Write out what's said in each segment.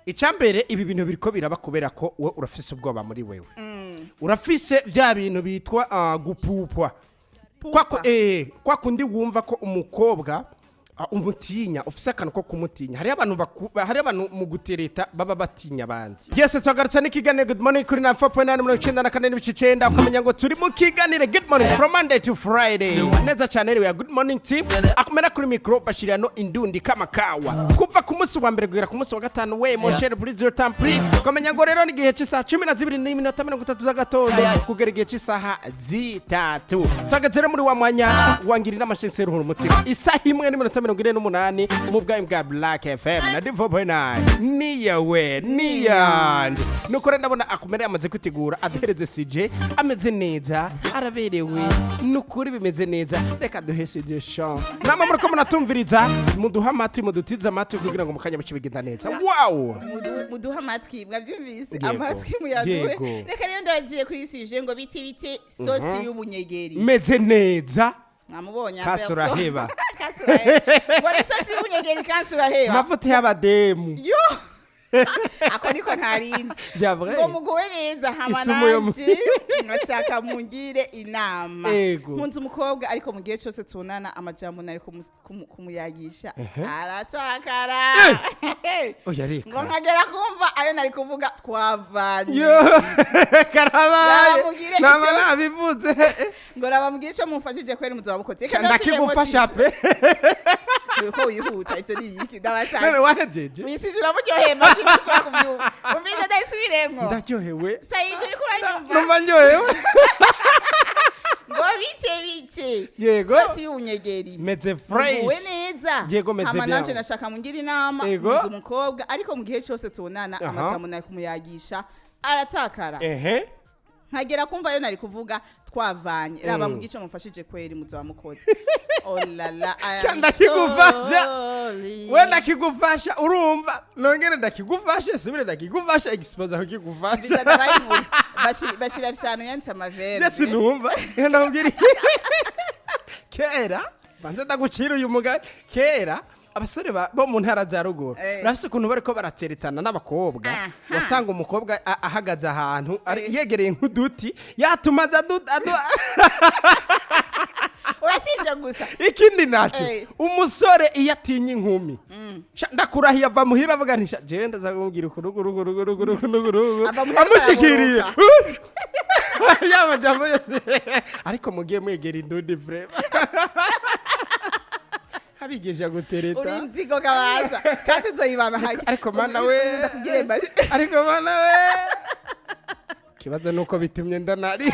icambere ibi bintu biriko biraba kubera ko we urafise ubwoba muri wewe urafise bya bintu bitwa gupupwa kwa kundi wumva ko umukobwa umutinya ufise akantu ko kumutinya hari abantu mu gutereta baba batinya abandi. Yes, twagarutse n'ikiganiro Good Morning kuri 94.94 ukamenya ngo turi mu kiganiro Good Morning from Monday to Friday. Neza cyane rero ya Good Morning team akomera kuri micro bashirano indundi kama kawa kuva ku munsi wa mbere kugera ku munsi wa gatanu we mon cher please your time please ukamenya ngo rero n'igihe cy'isaha 12:30 z'agatondo kugera igihe cy'isaha 3 twagazere muri wa mwanya wangirira amashinsero umutima isaha imwe n'iminota 48 mu bwayi bwa Black FM na D4.9 niyawe niyandi nuko rero ndabona akomere amaze kutigura aduhereze CJ ameze neza araberewe nukuri bimeze neza reka duhese je show nama muri ko munatumviriza muduha amatwi mudutiza amatwi kugira ngo mukanya bicibigenda neza. Wow, muduha amatwi mwabyumvise amatwi muyaduwe reka rero ndagiye kuri CJ ngo biti sosi y'ubunyegeri meze neza namubonye kasura heba wari sosi y'ubunyegeri kasura heba mafuta y'abademu yo ako niko ntarinze byavre ngo mugowe neza hamananje ngashaka mungire inama munzu umukobwa ariko mu gihe cyose tunana amajambo nari kumuyagisha aratakara oya reka ngo nkagera kumva ayo nari kuvuga twavanye karabaye nama nabivuze ngo rabamubwire cyo mumfashije kwera muzo wabukoze ndakigufasha pe ko wihuta ivyo ni iki ndabasanga none wahejeje wisishura muryohema sinishobora kubyuka umbize ndayisubiremwo ndaryohewe sayije uri kuranyumva numva ndyohewe ngo bite yego sosi y'ubunyegeri meze fresh we neza yego meze bien hamananje nashaka mungira inama munzu umukobwa ariko mu gihe cyose tunana amajambo nari kumuyagisha aratakara nkagera kumva yo nari kuvuga twavanye raba mu gice mufashije kweri muzo wamukoze oh la la ndakigufasha we ndakigufasha urumva nongere ndakigufasha sibire ndakigufasha expose aho kigufasha bizadabayibura bashira bisano yanse amavere Jesse numva ndamubwira kera banze ndagucira uyu mugari kera abasore bo mu ntara za ruguru rafise ukuntu bariko barateretana n'abakobwa wasanga umukobwa ahagaze ahantu yegereye nk'uduti yatumaza urasivye gusa ikindi naco umusore iyo atinya inkumi ndakurahiye ava muhira avuga nti je ndazakubwira ukuruguru amushikiriye yamajambo yose ariko mugiye mwegera indundi vrema abigeje gutereta uri nzigo kabasha kandi nzoyibana hayi ariko mana we ariko mana we kibazo nuko bitumye ndanari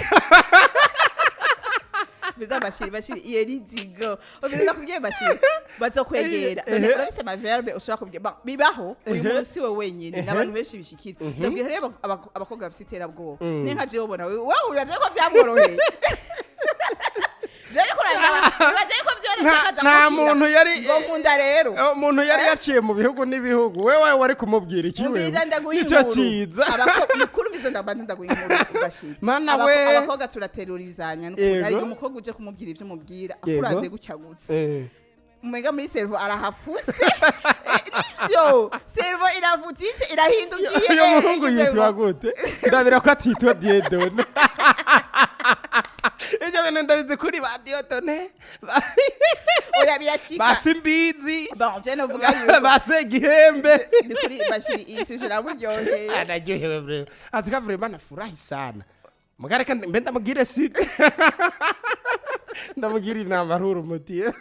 biza bashiri iyeri nzigo ubiza kubye bashiri bazo kwegera urabise amaverbe ushobora kubye bibaho uyu munsi we wenyine n'abantu benshi bishikira ndabwira rero abakobwa bafite iterabwoba nenka je ubona wewe ubibaze ko byamworoheye nta muntu yari ngukunda rero umuntu yari yaciye mu bihugu n'ibihugu wewe wari kumubwira ikiwe nicyo cyiza mukuru biza ndaguha inkuru bashira mana we abakobwa turaterorizanya n'ukuri ari umukobwa uje kumubwira ivyo mubwira akuraze gucyagutse umega muri servo arahafuse nivyo servo iravutitse irahindukiye uyu muhungu yitwa gute ndabira ko atitwa Diedone ije bene ndabize kuri ba Diodone oya birashika basimbizi bon je no vuga yuko basegihembe ni kuri bashiri isishira buryohe anaryohewe bro atuka vraiment nafurahi sana mugare kandi mbe ndamugire sije ndamugira inama ruru umutiye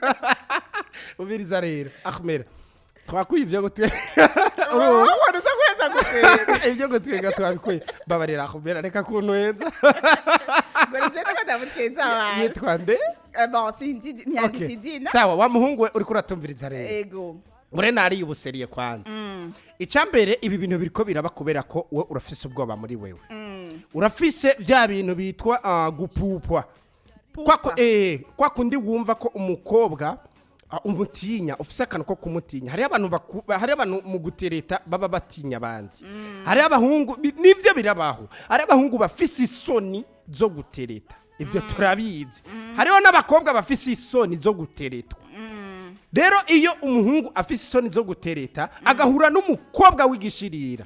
ubiriza rero Ahmed twakuye ibyo gutwe urabona kweza gutwe ibyo gutwe twabikuye babarira Ahmed reka kunwenza gore je ndamutwenza abantu yitwa nde bon sinzi nyandisizina sawa wa muhungu we uri kuratumviriza rero ego muri Nari ubuseriye kwanza icambere ibi bintu biriko biraba kubera ko we urafise ubwoba muri wewe urafise bya bintu bitwa gupupwa kwa kundi wumva ko umukobwa umutinya ufise akantu ko kumutinya hari abantu mu gutereta baba batinya abandi hari abahungu nivyo birabaho hari abahungu bafise isoni zo gutereta ivyo turabizi hariho n'abakobwa bafise isoni zo guteretwa rero iyo umuhungu afise isoni zo gutereta agahura n'umukobwa w'igishirira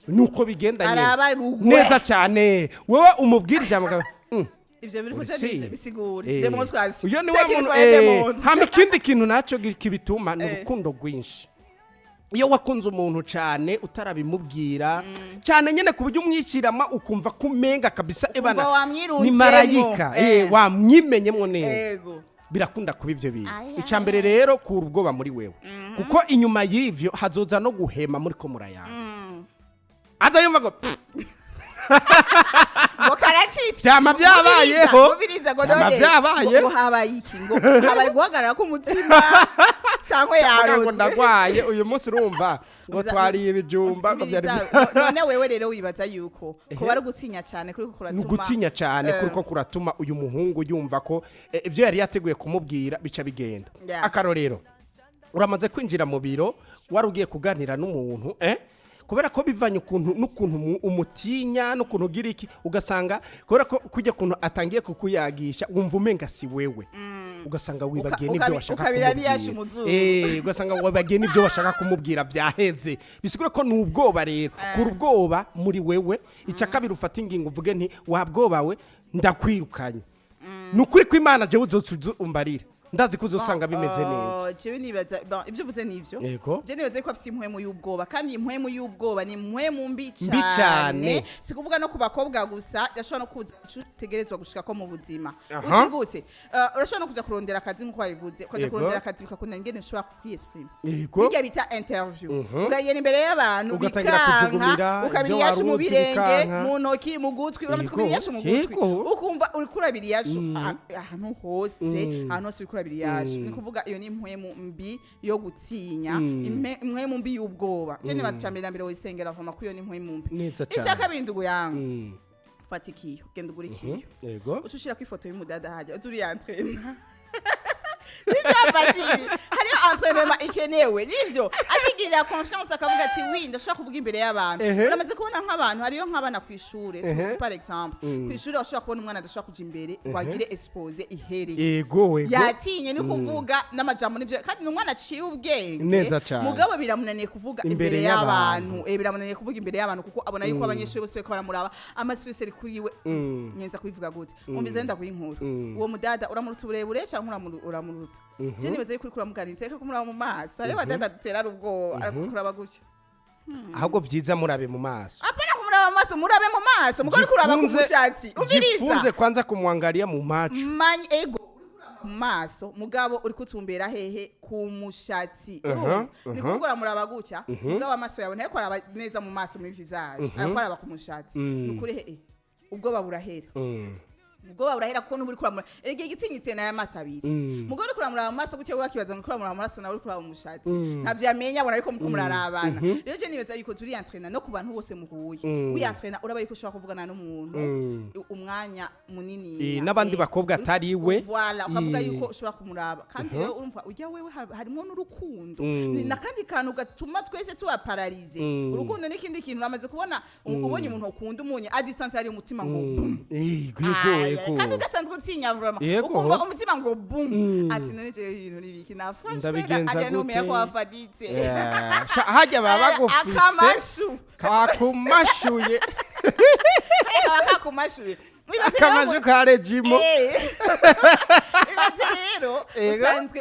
nuko bigenda neza cyane wowe umubwira ijambo ivyo biri kutse bisigura demonstration uyo ni wa muntu hama ikindi kintu naco kibituma ni urukundo rwinshi iyo wakunze umuntu cyane utarabimubwira cyane nyene ku buryo umwishyirama ukumva kumenga kabisa ebana ni marayika wamwimenyemwo neza birakunda kuba ivyo bintu icambere rero ku ubwoba muri wewe kuko inyuma y'ivyo hazoza no guhema muri ko murayanga aza yumva ngo ngo karacitse cyama byabayeho cyama byabayeho habaye iki ngo habaye guhagarara ku mutima cyangwa yarotse ngo ndagwaye uyu munsi urumva ngo twariye ibijumba none wewe rero wibaza yuko ko bari gutinya cyane kuri ko kuratuma gutinya cyane kuri ko kuratuma uyu muhungu yumva ko ivyo yari yateguye kumubwira bica bigenda akarorero uramaze kwinjira mu biro wari ugiye kuganira n'umuntu kubera ko bivanye n'ukuntu umutinya n'ukuntu ugira iki ugasanga kubera ko kujya kuntu atangiye kukuyagisha wumva umenga si wewe ugasanga wibagiye n'ibyo washaka kumubwira ugasanga wibagiye n'ibyo washaka kumubwira byaheze bisigura ko ni ubwoba rero kuri ubwoba muri wewe icya kabiri ufata ingingo uvuge nti wabwoba we ndakwirukanye ni ukuri ko Imana jewe uzumbarira ndazi ko uzosanga bimeze neza jewe nibaza ibyo uvuze nivyo je nibaza ko afite impwemu y'ubwoba kandi impwemu y'ubwoba ni impwemu mbi cyane sikuvuga no ku bakobwa gusa yashobora no kutegerezwa gushika ko mu buzima uzigute urashobora no kuja kurondera akazi nko babivuze kuja kurondera akazi bikakunda ngene ushobora kwiexprime bijya bita interview ugayena imbere y'abantu ugatangira kujugumira ukabiriyasha mu birenge mu ntoki mu gutwi uramaze kubiriyasha mu gutwi ukumva uri kurabiriyasha ahantu hose biriyasho ni kuvuga iyo ni impwemu mbi yo gutinya impwemu mbi y'ubwoba je nibaza cyambere nambere wisengera vuma ko iyo ni impwemu mbi ishaka bindugu yangu fatikiyo genda ugurikiyo yego ucushira ku ifoto y'umudada haje turi yantrena Nibyo hariyo entraînement ikenewe nivyo atigirira confiance akavuga ati wi ndashaka kuvuga imbere y'abantu uramaze kubona nk'abantu hariyo nk'abana ku ishure par exemple ku ishure bashaka kubona umwana adashaka kuja imbere wagire expose ihereye yego yatinye ni kuvuga n'amajambo nivyo kandi umwana aciye ubwenge mugabo biramunaniye kuvuga imbere y'abantu biramunaniye kuvuga imbere y'abantu kuko abona yuko abanyeshuri bose ko baramuraba amasuse ari kuriwe nyenza kubivuga gute umbize ndenda kuyinkuru uwo mudada uramuruta uburebure cyangwa uramuruta je nibaze kuri kuramuganira ko muraba mu maso ari badada dutera ubwo arakuraba gutyo ahubwo byiza murabe mu maso apana kumuraba mu maso murabe mu maso mugore kuraba ku mushatsi ubiriza gifunze kwanza kumwangalia mu macho manyi ego mu maso mugabo uri kutumbera hehe ku mushatsi ni kugura muraba gutya mugabo amaso yawe nteko araba neza mu maso mu visage araba ku mushatsi nukuri hehe ubwo baburahera ubwo baburahera ko n'uburi kuramura erege gitinyitse na y'amaso abiri mugore kuramura mu maso gutyo wakibaza ngo kuramura mu maso nawe uri kuramura mu mushatsi navyo amenya abona ariko muko murarabana rero je nibaza yuko turi entraîner no ku bantu bose muhuye wi entraîner uraba yuko ushobora kuvugana n'umuntu umwanya munini n'abandi bakobwa atari we voilà ukavuga yuko ushobora kumuraba kandi rero urumva ujya wewe harimo n'urukundo na kandi kantu gatuma twese tuba paralize urukundo n'ikindi kintu namaze kubona ubonye umuntu ukunda umunye a distance ari umutima ngo kandi udasanzwe utinya vraiment ukumva umutima ngo boom ati none je ibintu nibiki nafashwe ajya numiye ko wafaditse hajya baba gufise kakumashuye kakumashuye akamashu ka regimo rero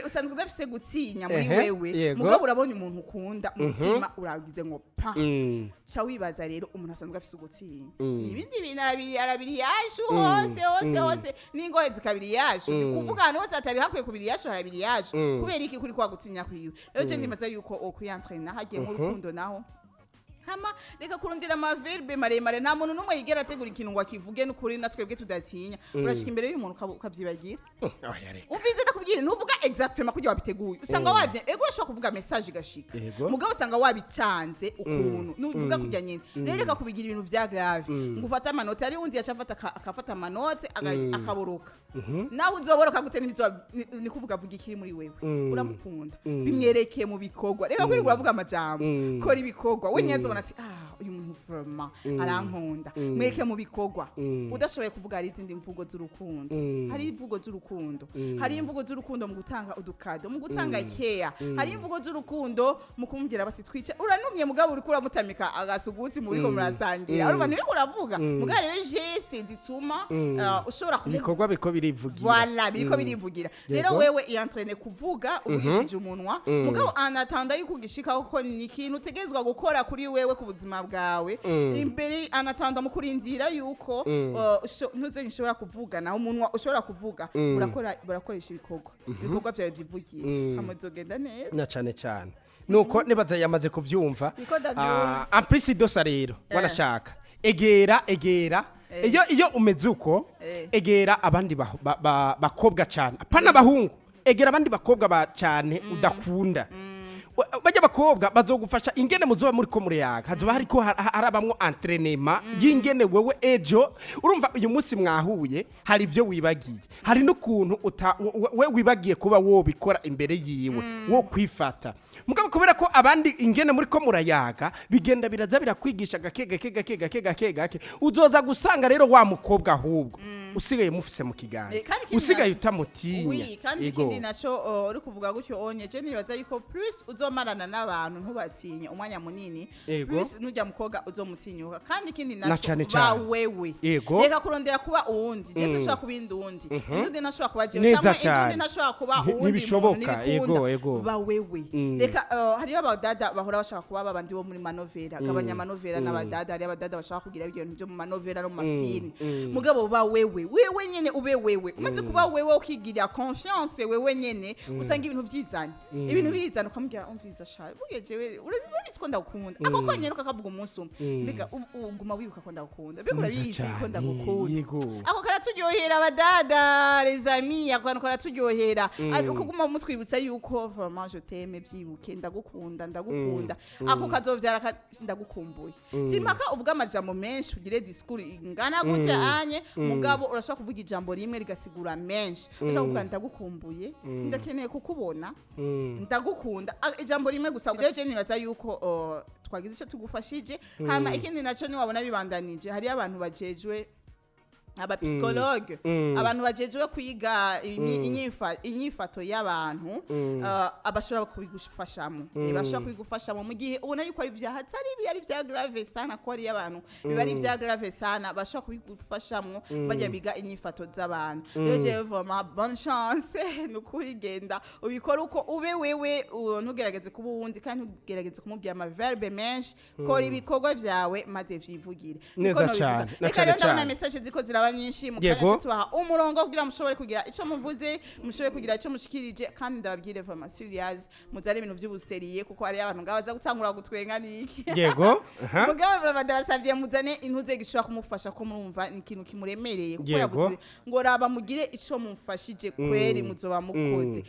usanzwe udafise gutinya muri wewe mugabo urabonye umuntu ukunda umutima uragize ngo pa cha wibaza rero umuntu asanzwe afise gutinya nibindi bintu arabiri yashu hose ningoye zikabiri yashu kuvuga hano hose atari hakwiye kubiri yashu arabiri yashu kubera iki kuri kwa gutinya kwiwe rero je ndimaza yuko okuyantraina hagiye mu rukundo naho hama reka kurundira amaverbe maremare nta muntu numwe yigera ategura ikintu ngo akivuge n'ukuri natwebwe tudatinya urashika imbere y'umuntu ukabyibagira ubize ndakubwira nuvuga exactement kujya wabiteguye usanga wavye ego ushobora kuvuga message gashika mugabo usanga wabicanze ukuntu nuvuga kujya nyine rero reka kubigira ibintu vya grave ngufata amanota ari undi yacafata akafata amanote akaboroka naho uzoboroka gute ni kuvuga vuga ikiri muri wewe uramukunda bimwerekeye mu bikogwa reka kuri uravuga amajambo kora ibikogwa we nyazo ati uyu muntu vraiment arankunda mweke mu bikorwa udashoboye kuvuga hari izindi mvugo z'urukundo hari imvugo z'urukundo hari imvugo z'urukundo mu gutanga udukado mu gutanga ikeya hari imvugo z'urukundo mu kumubwira basi twice uranumye mugabo uri kuramutamika agasugutsi mu biko murasangira urumva niwe uravuga mugabo rero geste zituma ushobora ibikorwa biriko birivugira voilà biriko birivugira rero wewe ientraîner kuvuga uvugishije umunwa mugabo anatanda yuko ugishika kuko ni ikintu utegezwa gukora kuri wewe ku buzima bwawe imbere anatanda mu kurindira yuko ntuze nshobora kuvuga naho umunwa ushobora kuvuga barakoresha ibikorwa byawe byivugiye amazogenda neza na cyane nuko nibaza yamaze kuvyumva amplisi dosa rero wanashaka egera iyo umeze uko egera abandi bakobwa cyane apana bahungu egera abandi bakobwa cyane udakunda bajya bakobwa bazogufasha ingene muzoba muri ko mureyaga hazoba hariko harabamwo entraînement y'ingene wewe ejo urumva uyu munsi mwahuye hari ivyo wibagiye hari n'ukuntu we wibagiye kuba wo bikora imbere yiwe wo kwifata mugabo kubera ko abandi ingene muri ko murayaga bigenda biraza birakwigisha gake uzoza gusanga rero wa mukobwa ahubwo usigaye mufise mu kiganza usigaye utamutinya kandi ikindi naco uri kuvuga gutyo onye je nibaza yuko plus uzomarana n'abantu ntubatinye umwanya munini plus nujya mukobwa uzomutinyuka kandi ikindi naco ba wewe reka kurondera kuba uwundi je sinshobora kubinda uwundi undi nashobora kuba je cyangwa undi nashobora kuba uwundi ntibishoboka ba wewe reka hariyo abadada bahora bashaka kuba babandi bo muri manovera abanyamanovera n'abadada hariyo abadada bashaka kugira ibintu byo mu manovera no mu mafilm mugabo ba wewe nyene ube wewe umaze kuba wewe ukigirira confiance wewe nyene usanga ibintu byizana ukamubwira umviza shaye bugejewe urabizi ko ndagukunda ako konyene kakavuga umunsi umwe mbega uguma wibuka ko ndagukunda mbega urabizi ko ndagukunda ako karaturyohera abadada les amis ako karaturyohera ukuguma mutwibutsa yuko vraiment je t'aime byibuke ndagukunda ako kazovyara ndagukumbuye simpaka uvuga amajambo menshi ugire discours ingana gutya anye mugabo urashaka kuvuga ijambo rimwe rigasigura menshi urashaka kuvuga ndagukumbuye ndakeneye kukubona ndagukunda ijambo rimwe gusa je nibaza yuko twagize icyo tugufashije hama ikindi naco ni wabona bibandanije hari abantu bajejwe psychologue abantu bajejwe kwiga inyifato y'abantu abashobora kubigufashamo bashobora kubigufashamo mu gihe ubona yuko ari byahatari ari bya grave sana ko ari abantu bari bya grave sana bashobora kubigufashamo bajya biga inyifato z'abantu rero je vraiment bonne chance nukurigenda ubikora uko ube wewe ntugerageze kuba uwundi kandi ntugerageze kumubwira ama verbe menshi kora ibikorwa byawe maze vyivugire neza cyane reka rero ndabona message ziko nyinshi mukanya tubaha umurongo kugira mushobore kugira ico muvuze mushobore kugira ico mushikirije kandi ndababwire vraiment serious muzare ibintu by'ubuseriye kuko ari abantu ngabaza gutangura gutwenga niki yego mugabo babasavye muzane intuze gishobora kumufasha ko murumva ikintu kimuremereye kuko yavuze ngo raba mugire ico mumfashije kweri muzoba mukoze